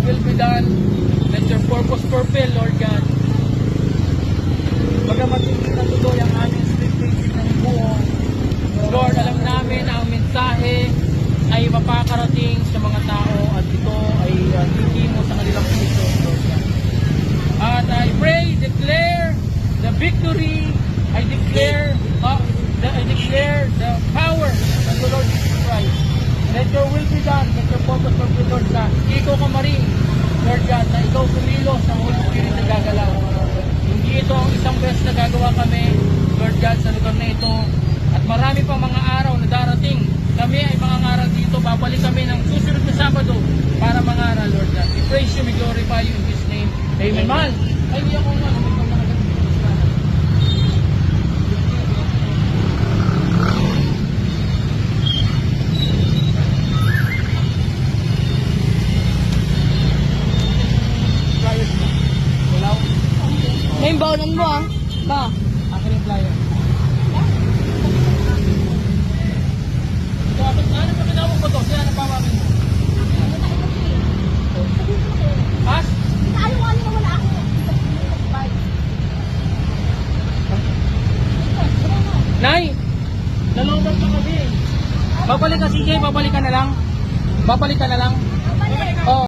will be done. Let your purpose fulfill, Lord God. Bagamat hindi natuloy ang aming expectation ng buo, Lord, alam namin na ang mensahe ay mapakarating sa mga tao at ito ay hindi mo sa kanilang puso, Lord God. At I pray, declare the victory. I declare the power of the Lord Jesus Christ. Let your will be done. Let your purpose of the Lord God. Ikaw ka maring, Lord God, na ikaw kumilos ng Holy Spirit na gagalaw. Hindi ito ang isang beses na gagawa kami, Lord God, sa lugar na ito. At marami pang mga araw na darating. Kami ay mangangaral dito. Babalik kami ng susunod na Sabado para mangaral, Lord God. We praise you, we glorify you in His name. Amen. Mahal. Ay, hindi ako nga. May bawnan mo ah. Ba? Akin yung flyer. So, ano pa kinawag ko to? Siya na pamamit mo? Pas? Ano na wala ako. Nay! Nalobat ka kasi. Babalik ka, CJ. Babalik ka na lang. Babalik ka na lang.